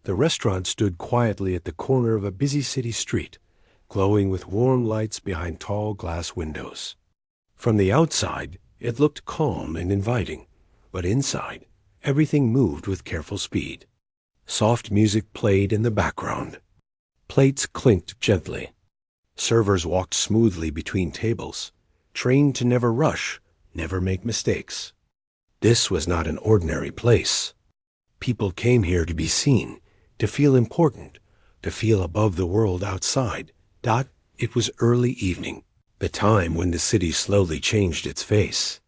The restaurant stood quietly at the corner of a busy city street, glowing with warm lights behind tall glass windows. From the outside, it looked calm and inviting, but inside, everything moved with careful speed. Soft music played in the background. Plates clinked gently. Servers walked smoothly between tables, trained to never rush, never make mistakes. This was not an ordinary place. People came here to be seen, to feel important, to feel above the world outside. It was early evening, the time when the city slowly changed its face.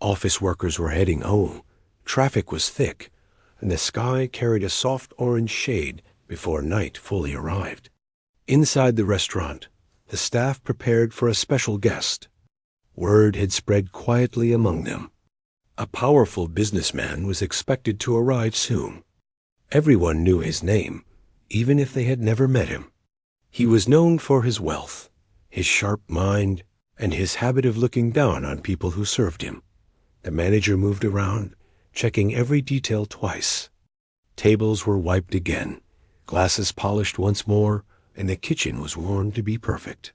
Office workers were heading home, traffic was thick, and the sky carried a soft orange shade before night fully arrived. Inside the restaurant, the staff prepared for a special guest. Word had spread quietly among them. A powerful businessman was expected to arrive soon. Everyone knew his name, even if they had never met him. He was known for his wealth, his sharp mind, and his habit of looking down on people who served him. The manager moved around, checking every detail twice. Tables were wiped again, glasses polished once more, and the kitchen was warmed to be perfect.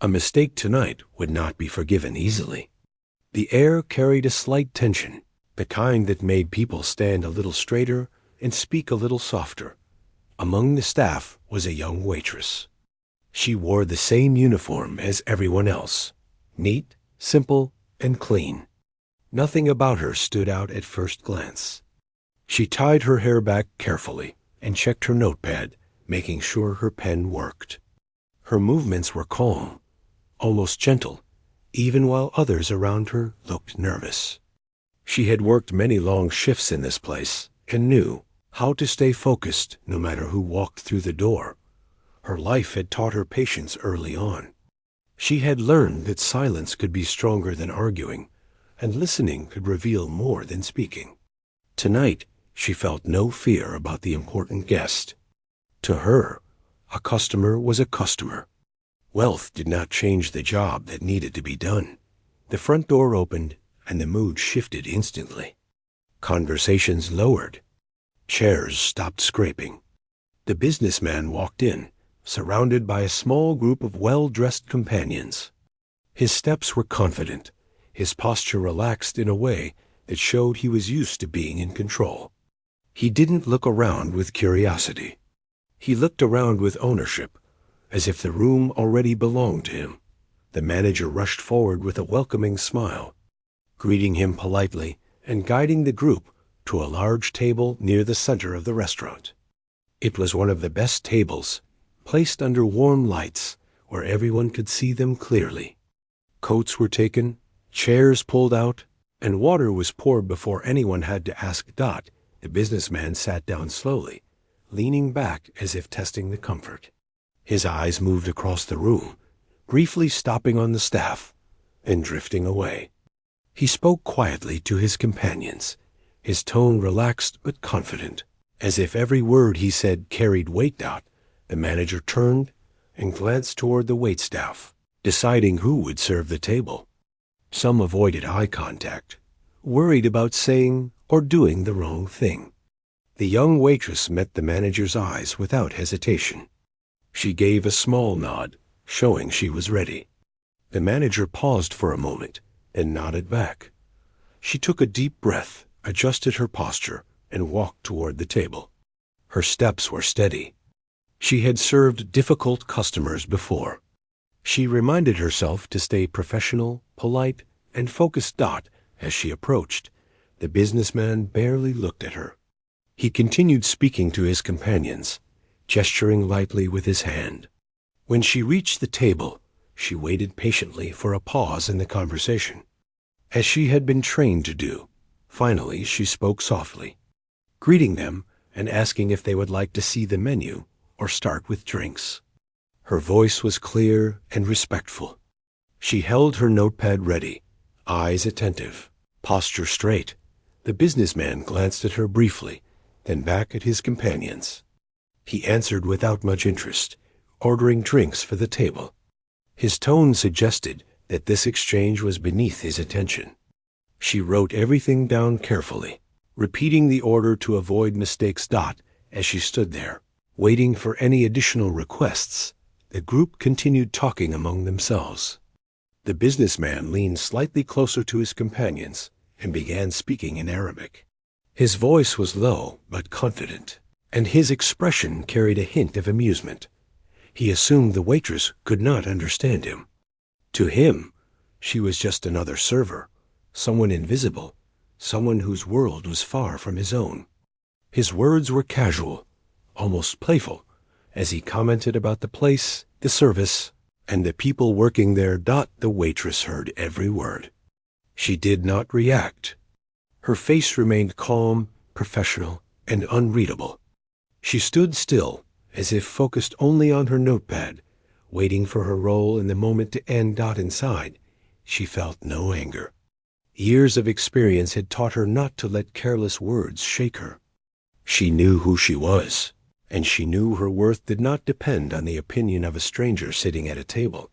A mistake tonight would not be forgiven easily. The air carried a slight tension, the kind that made people stand a little straighter and speak a little softer. Among the staff was a young waitress. She wore the same uniform as everyone else, neat, simple, and clean. Nothing about her stood out at first glance. She tied her hair back carefully and checked her notepad, making sure her pen worked. Her movements were calm, almost gentle, even while others around her looked nervous. She had worked many long shifts in this place and knew how to stay focused no matter who walked through the door. Her life had taught her patience early on. She had learned that silence could be stronger than arguing, and listening could reveal more than speaking. Tonight, she felt no fear about the important guest. To her, a customer was a customer. Wealth did not change the job that needed to be done. The front door opened, and the mood shifted instantly. Conversations lowered. Chairs stopped scraping. The businessman walked in, surrounded by a small group of well-dressed companions. His steps were confident, his posture relaxed in a way that showed he was used to being in control. He didn't look around with curiosity. He looked around with ownership, as if the room already belonged to him. The manager rushed forward with a welcoming smile, greeting him politely and guiding the group to a large table near the center of the restaurant. It was one of the best tables, placed under warm lights where everyone could see them clearly. Coats were taken, chairs pulled out, and water was poured before anyone had to ask. The businessman sat down slowly, leaning back as if testing the comfort. His eyes moved across the room, briefly stopping on the staff, and drifting away. He spoke quietly to his companions, his tone relaxed but confident, as if every word he said carried weight. The manager turned and glanced toward the waitstaff, deciding who would serve the table. Some avoided eye contact, worried about saying or doing the wrong thing. The young waitress met the manager's eyes without hesitation. She gave a small nod, showing she was ready. The manager paused for a moment and nodded back. She took a deep breath, adjusted her posture, and walked toward the table. Her steps were steady. She had served difficult customers before. She reminded herself to stay professional, polite, and focused. As she approached, the businessman barely looked at her. He continued speaking to his companions, gesturing lightly with his hand. When she reached the table, she waited patiently for a pause in the conversation. As she had been trained to do, finally she spoke softly, greeting them and asking if they would like to see the menu or start with drinks. Her voice was clear and respectful. She held her notepad ready, eyes attentive, posture straight. The businessman glanced at her briefly, then back at his companions. He answered without much interest, ordering drinks for the table. His tone suggested that this exchange was beneath his attention. She wrote everything down carefully, repeating the order to avoid mistakes. As she stood there, waiting for any additional requests, the group continued talking among themselves. The businessman leaned slightly closer to his companions and began speaking in Arabic. His voice was low but confident, and his expression carried a hint of amusement. He assumed the waitress could not understand him. To him, she was just another server, someone invisible, someone whose world was far from his own. His words were casual, almost playful, as he commented about the place, the service, and the people working there. The waitress heard every word. She did not react. Her face remained calm, professional, and unreadable. She stood still, as if focused only on her notepad, waiting for her role and the moment to end. Inside, she felt no anger. Years of experience had taught her not to let careless words shake her. She knew who she was, and she knew her worth did not depend on the opinion of a stranger sitting at a table.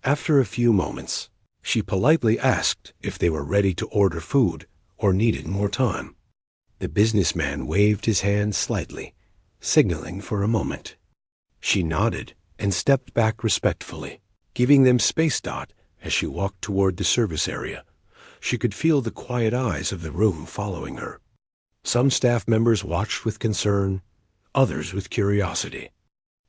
After a few moments, she politely asked if they were ready to order food or needed more time. The businessman waved his hand slightly, signaling for a moment. She nodded and stepped back respectfully, giving them space. As she walked toward the service area, she could feel the quiet eyes of the room following her. Some staff members watched with concern, others with curiosity.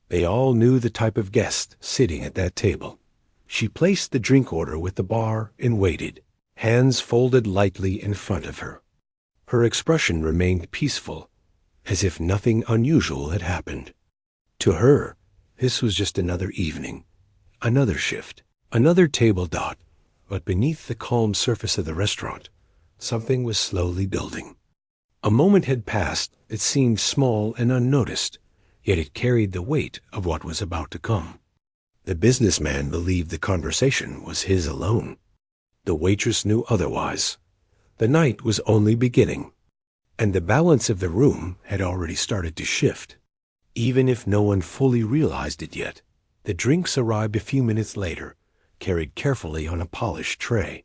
They all knew the type of guest sitting at that table. She placed the drink order with the bar and waited, hands folded lightly in front of her. Her expression remained peaceful, as if nothing unusual had happened. To her, this was just another evening, another shift, another table. But beneath the calm surface of the restaurant, something was slowly building. A moment had passed that seemed small and unnoticed, yet it carried the weight of what was about to come. The businessman believed the conversation was his alone. The waitress knew otherwise. The night was only beginning, and the balance of the room had already started to shift. Even if no one fully realized it yet, the drinks arrived a few minutes later, carried carefully on a polished tray.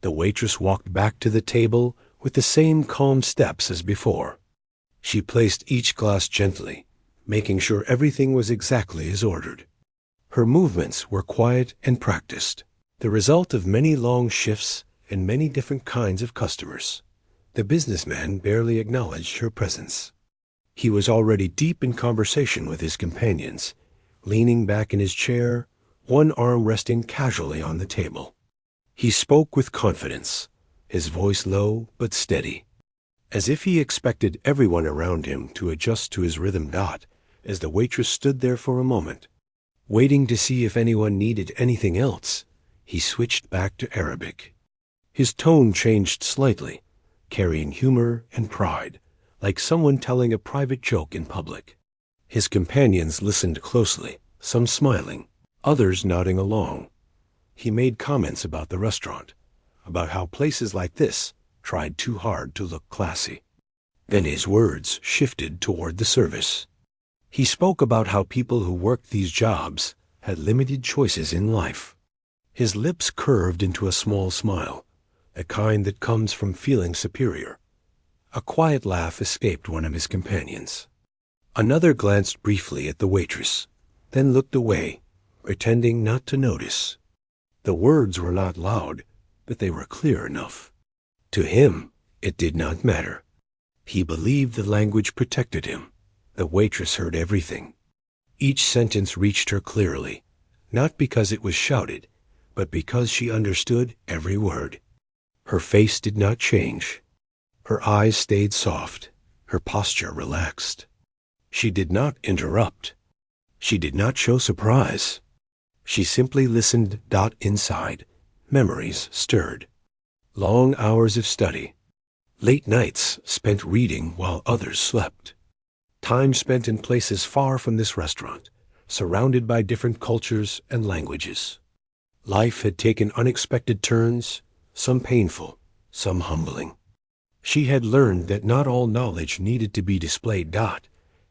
The waitress walked back to the table with the same calm steps as before. She placed each glass gently, making sure everything was exactly as ordered. Her movements were quiet and practiced, the result of many long shifts and many different kinds of customers. The businessman barely acknowledged her presence. He was already deep in conversation with his companions, leaning back in his chair, one arm resting casually on the table. He spoke with confidence, his voice low but steady, as if he expected everyone around him to adjust to his rhythm. As the waitress stood there for a moment, waiting to see if anyone needed anything else, he switched back to Arabic. His tone changed slightly, carrying humor and pride, like someone telling a private joke in public. His companions listened closely, some smiling, others nodding along. He made comments about the restaurant, about how places like this tried too hard to look classy. Then his words shifted toward the service. He spoke about how people who worked these jobs had limited choices in life. His lips curved into a small smile, the kind that comes from feeling superior. A quiet laugh escaped one of his companions. Another glanced briefly at the waitress, then looked away, pretending not to notice. The words were not loud, but they were clear enough. To him, it did not matter. He believed the language protected him. The waitress heard everything. Each sentence reached her clearly, not because it was shouted, but because she understood every word. Her face did not change. Her eyes stayed soft, her posture relaxed. She did not interrupt. She did not show surprise. She simply listened. Inside, memories stirred. Long hours of study, late nights spent reading while others slept, time spent in places far from this restaurant, surrounded by different cultures and languages. Life had taken unexpected turns, some painful, some humbling. She had learned that not all knowledge needed to be displayed.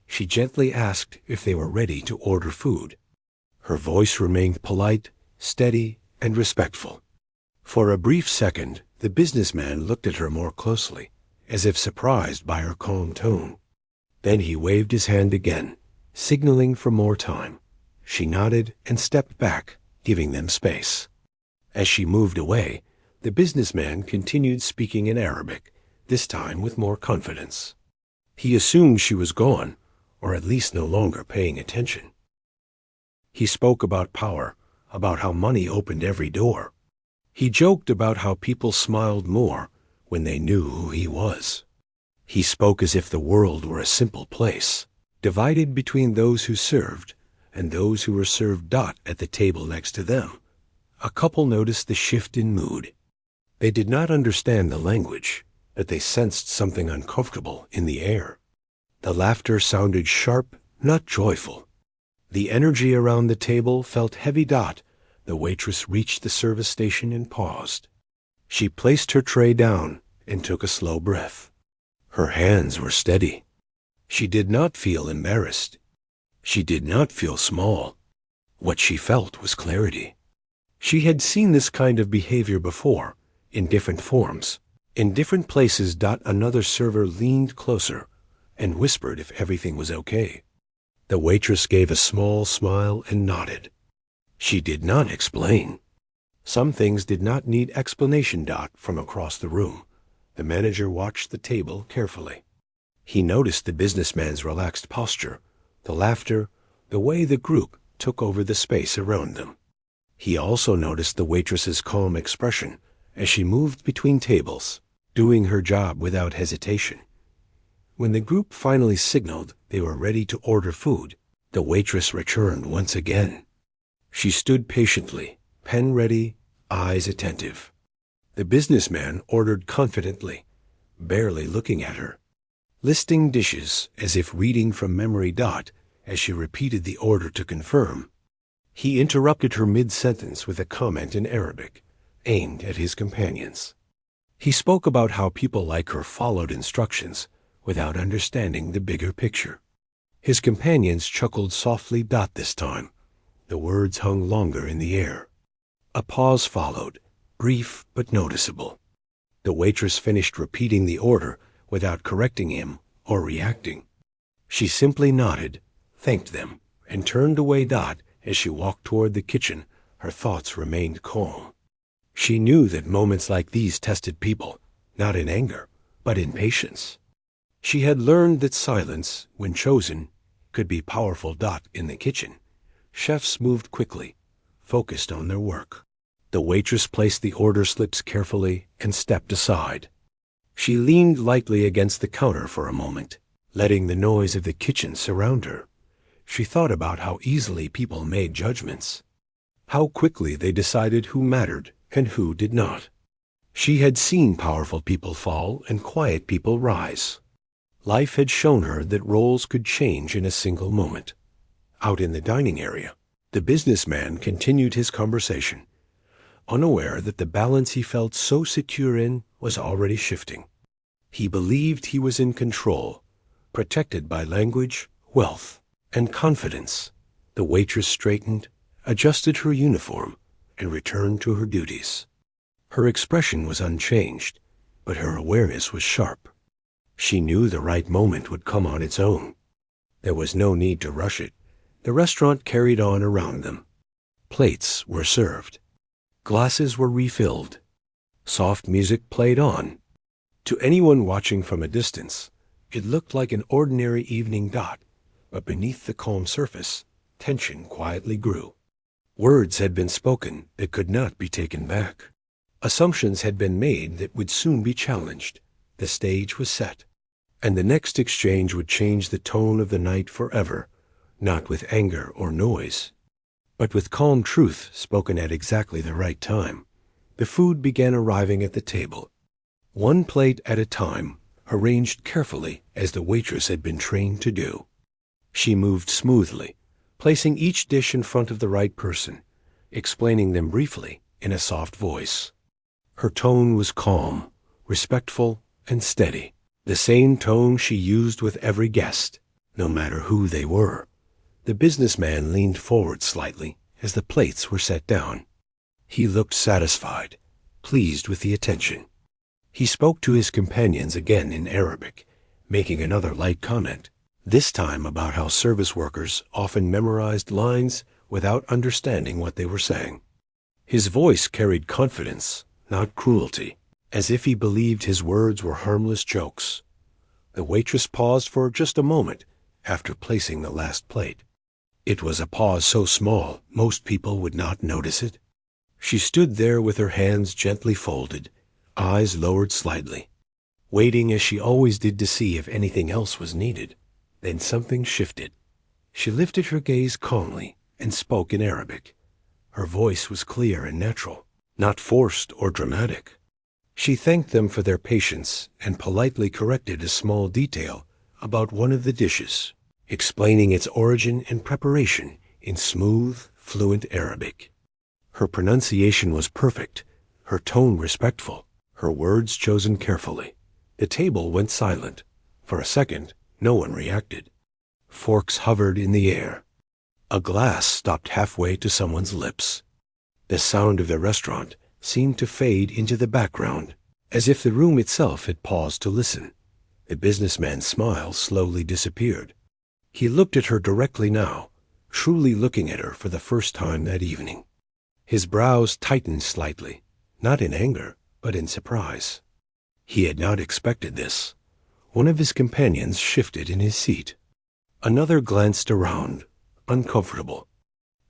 She gently asked if they were ready to order food. Her voice remained polite, steady, and respectful. For a brief second, the businessman looked at her more closely, as if surprised by her calm tone. Then he waved his hand again, signaling for more time. She nodded and stepped back, giving them space. As she moved away, the businessman continued speaking in Arabic, this time with more confidence. He assumed she was gone, or at least no longer paying attention. He spoke about power, about how money opened every door. He joked about how people smiled more when they knew who he was. He spoke as if the world were a simple place, divided between those who served and those who were served. At the table next to them, a couple noticed the shift in mood. They did not understand the language, but they sensed something uncomfortable in the air. The laughter sounded sharp, not joyful. The energy around the table felt heavy. The waitress reached the service station and paused. She placed her tray down and took a slow breath. Her hands were steady. She did not feel embarrassed. She did not feel small. What she felt was clarity. She had seen this kind of behavior before, in different forms, in different places. Another server leaned closer and whispered if everything was okay. The waitress gave a small smile and nodded. She did not explain. Some things did not need explanation. From across the room, the manager watched the table carefully. He noticed the businessman's relaxed posture, the laughter, the way the group took over the space around them. He also noticed the waitress's calm expression as she moved between tables, doing her job without hesitation. When the group finally signaled they were ready to order food, the waitress returned once again. She stood patiently, pen ready, eyes attentive. The businessman ordered confidently, barely looking at her, listing dishes as if reading from memory. As she repeated the order to confirm, he interrupted her mid-sentence with a comment in Arabic, aimed at his companions. He spoke about how people like her followed instructions without understanding the bigger picture. His companions chuckled softly. This time, the words hung longer in the air. A pause followed, brief but noticeable. The waitress finished repeating the order without correcting him or reacting. She simply nodded, thanked them, and turned away. As she walked toward the kitchen, her thoughts remained calm. She knew that moments like these tested people, not in anger, but in patience. She had learned that silence, when chosen, could be powerful. In the kitchen, chefs moved quickly, focused on their work. The waitress placed the order slips carefully and stepped aside. She leaned lightly against the counter for a moment, letting the noise of the kitchen surround her. She thought about how easily people made judgments, how quickly they decided who mattered and who did not. She had seen powerful people fall and quiet people rise. Life had shown her that roles could change in a single moment. Out in the dining area, the businessman continued his conversation, unaware that the balance he felt so secure in was already shifting. He believed he was in control, protected by language, wealth, and confidence. The waitress straightened, adjusted her uniform, and returned to her duties. Her expression was unchanged, but her awareness was sharp. She knew the right moment would come on its own. There was no need to rush it. The restaurant carried on around them. Plates were served. Glasses were refilled. Soft music played on. To anyone watching from a distance, it looked like an ordinary evening. But beneath the calm surface, tension quietly grew. Words had been spoken that could not be taken back. Assumptions had been made that would soon be challenged. The stage was set, and the next exchange would change the tone of the night forever, not with anger or noise, but with calm truth spoken at exactly the right time. The food began arriving at the table, one plate at a time, arranged carefully as the waitress had been trained to do. She moved smoothly, placing each dish in front of the right person, explaining them briefly in a soft voice. Her tone was calm, respectful, and steady, the same tone she used with every guest, no matter who they were. The businessman leaned forward slightly as the plates were set down. He looked satisfied, pleased with the attention. He spoke to his companions again in Arabic, making another light comment. this time about how service workers often memorized lines without understanding what they were saying. His voice carried confidence, not cruelty, as if he believed his words were harmless jokes. The waitress paused for just a moment after placing the last plate. It was a pause so small most people would not notice it. She stood there with her hands gently folded, eyes lowered slightly, waiting as she always did to see if anything else was needed. Then something shifted. She lifted her gaze calmly and spoke in Arabic. Her voice was clear and natural, not forced or dramatic. She thanked them for their patience and politely corrected a small detail about one of the dishes, explaining its origin and preparation in smooth, fluent Arabic. Her pronunciation was perfect, her tone respectful, her words chosen carefully. The table went silent. For a second, no one reacted. Forks hovered in the air. A glass stopped halfway to someone's lips. The sound of the restaurant seemed to fade into the background, as if the room itself had paused to listen. The businessman's smile slowly disappeared. He looked at her directly now, truly looking at her for the first time that evening. His brows tightened slightly, not in anger, but in surprise. He had not expected this. One of his companions shifted in his seat. Another glanced around, uncomfortable.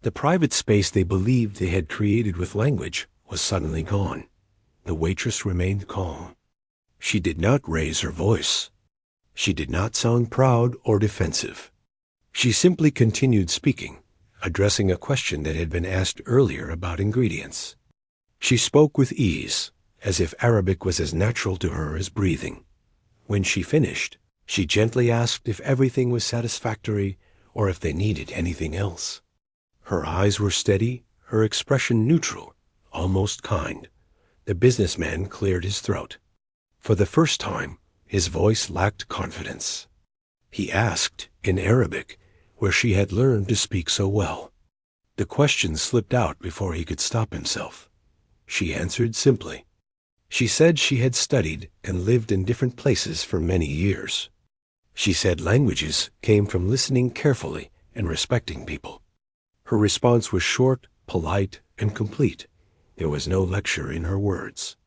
The private space they believed they had created with language was suddenly gone. The waitress remained calm. She did not raise her voice. She did not sound proud or defensive. She simply continued speaking, addressing a question that had been asked earlier about ingredients. She spoke with ease, as if Arabic was as natural to her as breathing. When she finished, she gently asked if everything was satisfactory or if they needed anything else. Her eyes were steady, her expression neutral, almost kind. The businessman cleared his throat. For the first time, his voice lacked confidence. He asked, in Arabic, where she had learned to speak so well. The question slipped out before he could stop himself. She answered simply. She said she had studied and lived in different places for many years. She said languages came from listening carefully and respecting people. Her response was short, polite, and complete. There was no lecture in her words.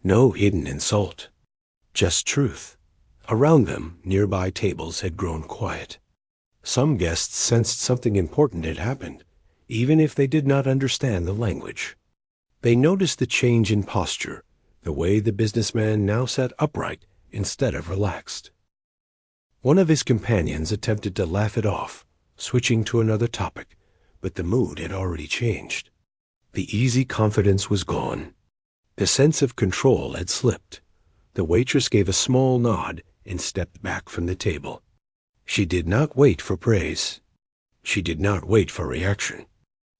No hidden insult. Just truth. Around them, nearby tables had grown quiet. Some guests sensed something important had happened, even if they did not understand the language. They noticed the change in posture, the way the businessman now sat upright instead of relaxed. One of his companions attempted to laugh it off, switching to another topic, but the mood had already changed. The easy confidence was gone. The sense of control had slipped. The waitress gave a small nod and stepped back from the table. She did not wait for praise. She did not wait for reaction.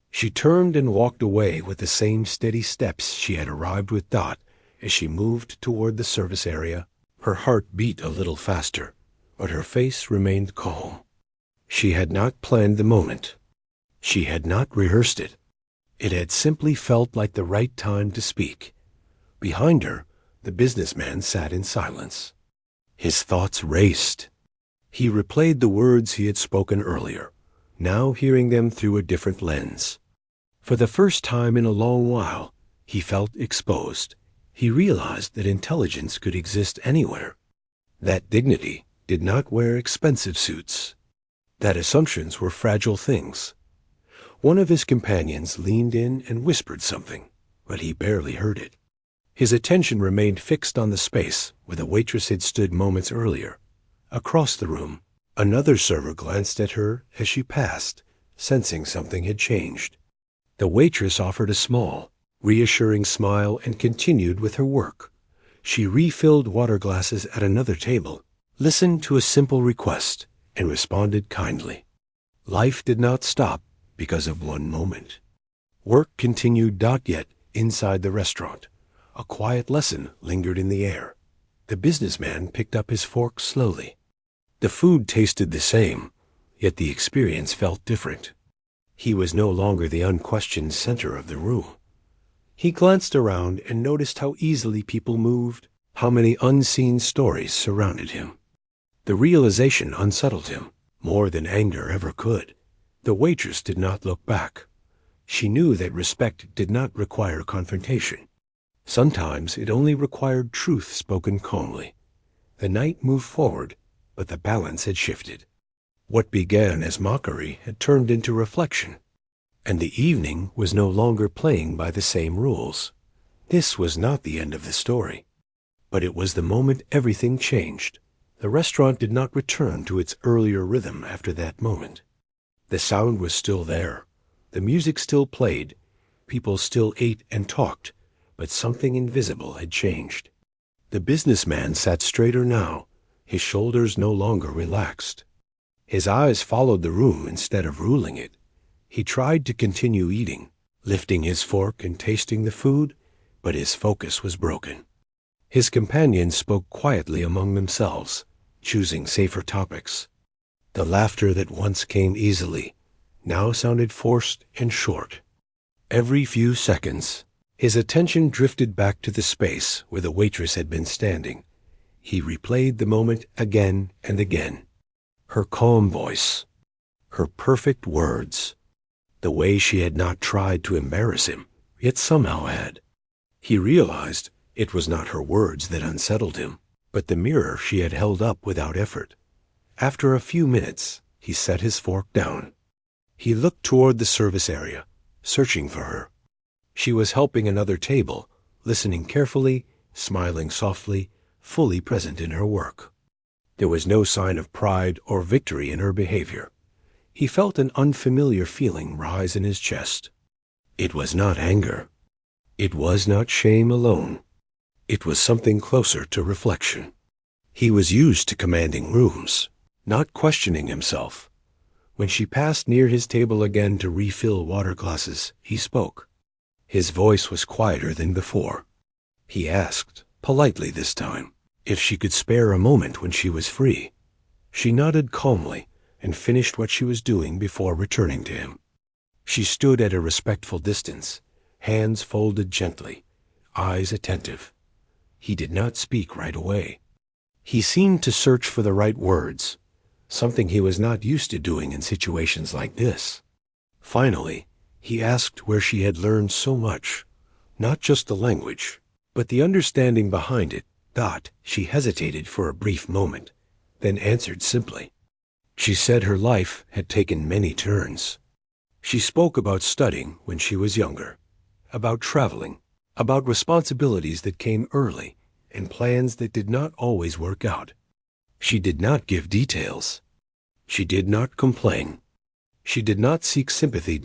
She turned and walked away with the same steady steps she had arrived with Dot. As she moved toward the service area, her heart beat a little faster, but her face remained calm. She had not planned the moment. She had not rehearsed it. It had simply felt like the right time to speak. Behind her, the businessman sat in silence. His thoughts raced. He replayed the words he had spoken earlier, now hearing them through a different lens. For the first time in a long while, he felt exposed. He realized that intelligence could exist anywhere, that dignity did not wear expensive suits, that assumptions were fragile things. One of his companions leaned in and whispered something, but he barely heard it. His attention remained fixed on the space where the waitress had stood moments earlier. Across the room, another server glanced at her as she passed, sensing something had changed. The waitress offered a small, reassuring smile and continued with her work. She refilled water glasses at another table, listened to a simple request, and responded kindly. Life did not stop because of one moment. Work continued. Yet inside the restaurant, a quiet lesson lingered in the air. The businessman picked up his fork slowly. The food tasted the same, yet the experience felt different. He was no longer the unquestioned center of the room. He glanced around and noticed how easily people moved, how many unseen stories surrounded him. The realization unsettled him, more than anger ever could. The waitress did not look back. She knew that respect did not require confrontation. Sometimes it only required truth spoken calmly. The night moved forward, but the balance had shifted. What began as mockery had turned into reflection, and the evening was no longer playing by the same rules. This was not the end of the story, but it was the moment everything changed. The restaurant did not return to its earlier rhythm after that moment. The sound was still there. The music still played. People still ate and talked, but something invisible had changed. The businessman sat straighter now, his shoulders no longer relaxed. His eyes followed the room instead of ruling it. He tried to continue eating, lifting his fork and tasting the food, but his focus was broken. His companions spoke quietly among themselves, choosing safer topics. The laughter that once came easily now sounded forced and short. Every few seconds, his attention drifted back to the space where the waitress had been standing. He replayed the moment again and again. Her calm voice, her perfect words, the way she had not tried to embarrass him, yet somehow had. He realized it was not her words that unsettled him, but the mirror she had held up without effort. After a few minutes, he set his fork down. He looked toward the service area, searching for her. She was helping another table, listening carefully, smiling softly, fully present in her work. There was no sign of pride or victory in her behavior. He felt an unfamiliar feeling rise in his chest. It was not anger. It was not shame alone. It was something closer to reflection. He was used to commanding rooms, not questioning himself. When she passed near his table again to refill water glasses, he spoke. His voice was quieter than before. He asked, politely this time, if she could spare a moment when she was free. She nodded calmly and finished what she was doing before returning to him. She stood at a respectful distance, hands folded gently, eyes attentive. He did not speak right away. He seemed to search for the right words, something he was not used to doing in situations like this. Finally, he asked where she had learned so much, not just the language, but the understanding behind it. She hesitated for a brief moment, then answered simply. She said her life had taken many turns. She spoke about studying when she was younger, about traveling, about responsibilities that came early, and plans that did not always work out. She did not give details. She did not complain. She did not seek sympathy.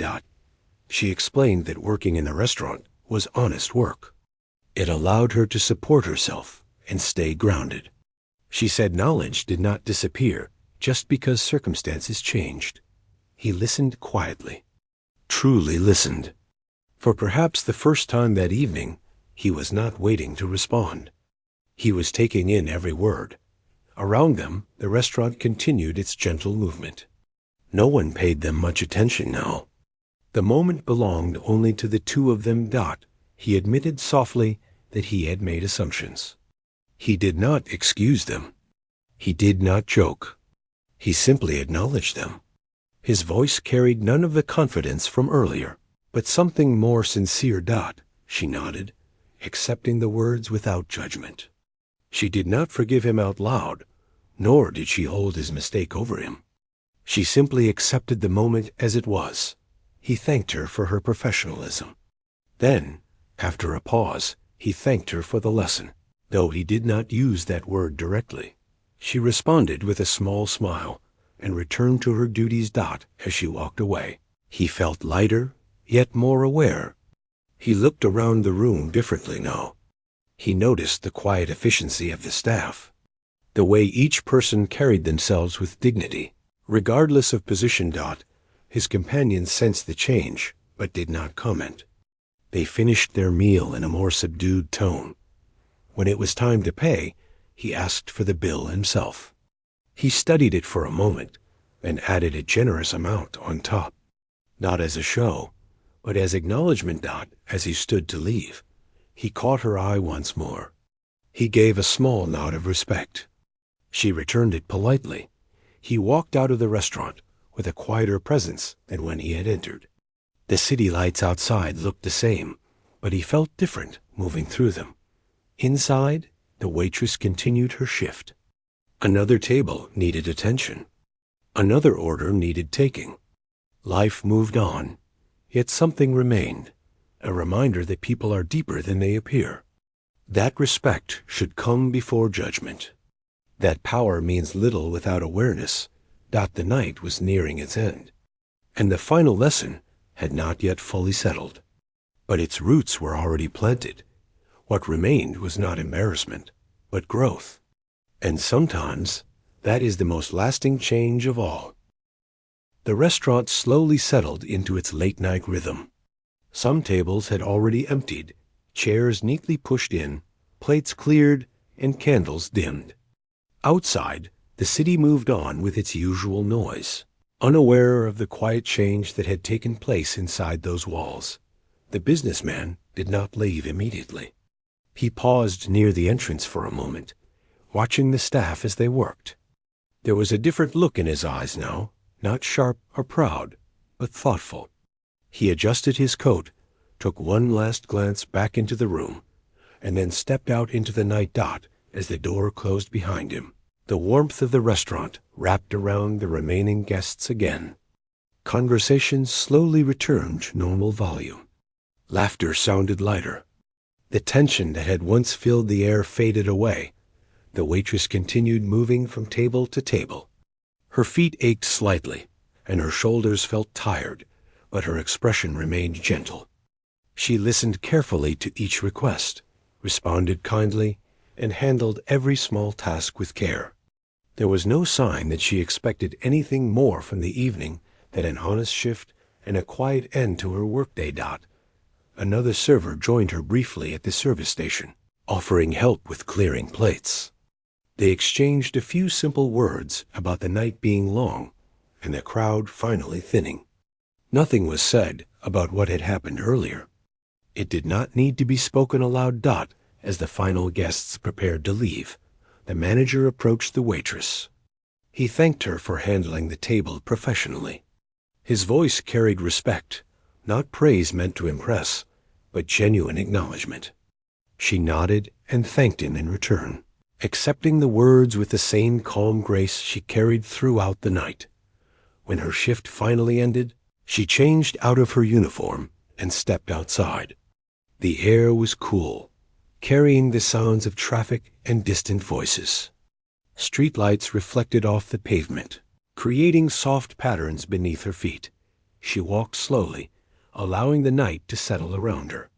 She explained that working in the restaurant was honest work. It allowed her to support herself and stay grounded. She said knowledge did not disappear just because circumstances changed. He listened quietly, truly listened. For perhaps the first time that evening, he was not waiting to respond. He was taking in every word. Around them, the restaurant continued its gentle movement. No one paid them much attention now. The moment belonged only to the two of them. He admitted softly that he had made assumptions. He did not excuse them. He did not joke. He simply acknowledged them. His voice carried none of the confidence from earlier, but something more sincere. She nodded, accepting the words without judgment. She did not forgive him out loud, nor did she hold his mistake over him. She simply accepted the moment as it was. He thanked her for her professionalism. Then, after a pause, he thanked her for the lesson, though he did not use that word directly. She responded with a small smile and returned to her duties. As she walked away, he felt lighter, yet more aware. He looked around the room differently now. He noticed the quiet efficiency of the staff, the way each person carried themselves with dignity, regardless of position. His companions sensed the change, but did not comment. They finished their meal in a more subdued tone. When it was time to pay, he asked for the bill himself. He studied it for a moment, and added a generous amount on top, not as a show, but as acknowledgment. As he stood to leave, he caught her eye once more. He gave a small nod of respect. She returned it politely. He walked out of the restaurant with a quieter presence than when he had entered. The city lights outside looked the same, but he felt different moving through them. Inside, the waitress continued her shift. Another table needed attention. Another order needed taking. Life moved on, yet something remained, a reminder that people are deeper than they appear. That respect should come before judgment. That power means little without awareness. The night was nearing its end, and the final lesson had not yet fully settled. But its roots were already planted. What remained was not embarrassment, but growth. And sometimes that is the most lasting change of all. The restaurant slowly settled into its late-night rhythm. Some tables had already emptied, chairs neatly pushed in, plates cleared, and candles dimmed. Outside, the city moved on with its usual noise, unaware of the quiet change that had taken place inside those walls. The businessman did not leave immediately. He paused near the entrance for a moment, watching the staff as they worked. There was a different look in his eyes now, not sharp or proud, but thoughtful. He adjusted his coat, took one last glance back into the room, and then stepped out into the night as the door closed behind him. The warmth of the restaurant wrapped around the remaining guests again. Conversation slowly returned to normal volume. Laughter sounded lighter. The tension that had once filled the air faded away. The waitress continued moving from table to table. Her feet ached slightly, and her shoulders felt tired, but her expression remained gentle. She listened carefully to each request, responded kindly, and handled every small task with care. There was no sign that she expected anything more from the evening than an honest shift and a quiet end to her workday. Another server joined her briefly at the service station, offering help with clearing plates. They exchanged a few simple words about the night being long and the crowd finally thinning. Nothing was said about what had happened earlier. It did not need to be spoken aloud. As the final guests prepared to leave, the manager approached the waitress. He thanked her for handling the table professionally. His voice carried respect, not praise meant to impress, but genuine acknowledgement. She nodded and thanked him in return, accepting the words with the same calm grace she carried throughout the night. When her shift finally ended, she changed out of her uniform and stepped outside. The air was cool, carrying the sounds of traffic and distant voices. Streetlights reflected off the pavement, creating soft patterns beneath her feet. She walked slowly, allowing the night to settle around her.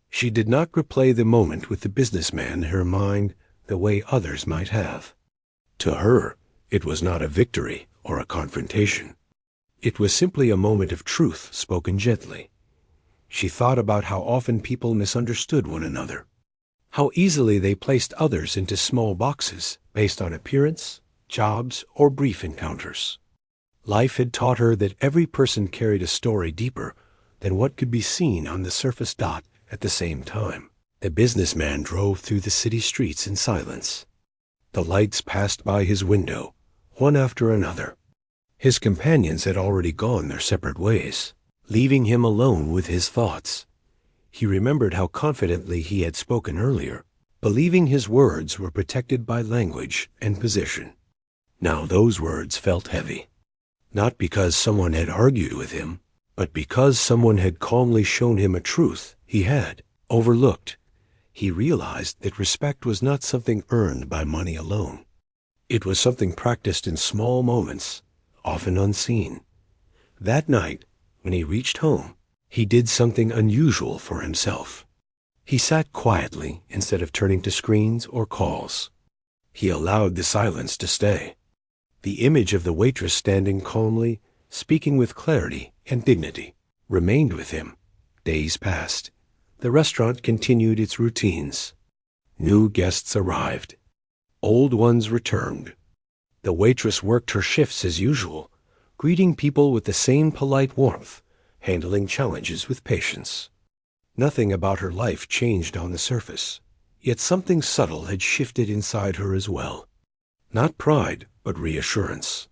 She did not replay the moment with the businessman in her mind the way others might have. To her, it was not a victory or a confrontation. It was simply a moment of truth spoken gently. She thought about how often people misunderstood one another, how easily they placed others into small boxes based on appearance, jobs, or brief encounters. Life had taught her that every person carried a story deeper than what could be seen on the surface. At the same time, the businessman drove through the city streets in silence. The lights passed by his window, one after another. His companions had already gone their separate ways, leaving him alone with his thoughts. He remembered how confidently he had spoken earlier, believing his words were protected by language and position. Now those words felt heavy, not because someone had argued with him, but because someone had calmly shown him a truth he had overlooked. He realized that respect was not something earned by money alone. It was something practiced in small moments, often unseen. That night, when he reached home, he did something unusual for himself. He sat quietly instead of turning to screens or calls. He allowed the silence to stay. The image of the waitress standing calmly, speaking with clarity and dignity, remained with him. Days passed. The restaurant continued its routines. New guests arrived. Old ones returned. The waitress worked her shifts as usual, greeting people with the same polite warmth, handling challenges with patience. Nothing about her life changed on the surface, yet something subtle had shifted inside her as well. Not pride, but reassurance.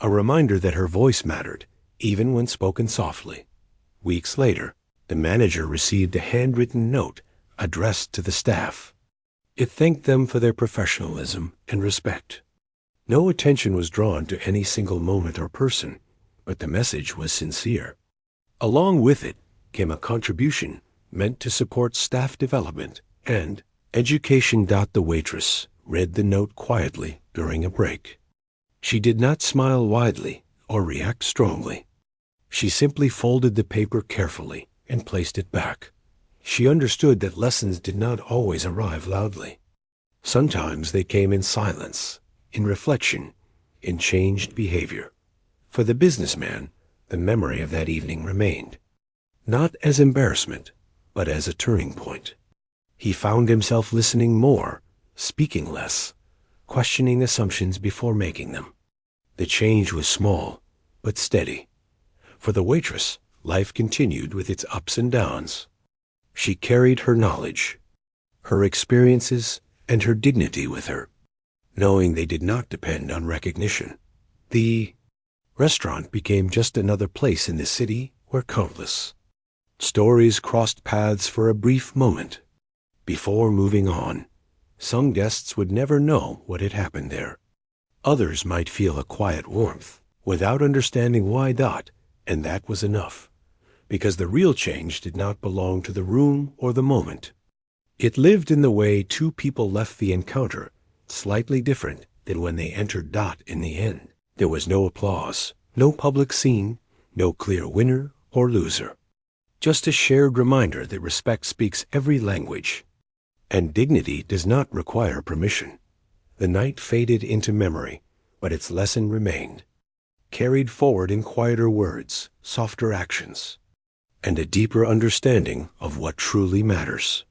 A reminder that her voice mattered, even when spoken softly. Weeks later, the manager received a handwritten note addressed to the staff. It thanked them for their professionalism and respect. No attention was drawn to any single moment or person, but the message was sincere. Along with it came a contribution meant to support staff development, and Education. The waitress read the note quietly during a break. She did not smile widely or react strongly. She simply folded the paper carefully and placed it back. She understood that lessons did not always arrive loudly. Sometimes they came in silence, in reflection, in changed behavior. For the businessman, the memory of that evening remained, not as embarrassment, but as a turning point. He found himself listening more, speaking less, questioning assumptions before making them. The change was small, but steady. For the waitress, life continued with its ups and downs. She carried her knowledge, her experiences, and her dignity with her, knowing they did not depend on recognition. The restaurant became just another place in the city where countless stories crossed paths for a brief moment. Before moving on, some guests would never know what had happened there. Others might feel a quiet warmth, without understanding why not, and that was enough, because the real change did not belong to the room or the moment. It lived in the way two people left the encounter, slightly different than when they entered. In the end, there was no applause, no public scene, no clear winner or loser. Just a shared reminder that respect speaks every language, and dignity does not require permission. The night faded into memory, but its lesson remained, carried forward in quieter words, softer actions, and a deeper understanding of what truly matters.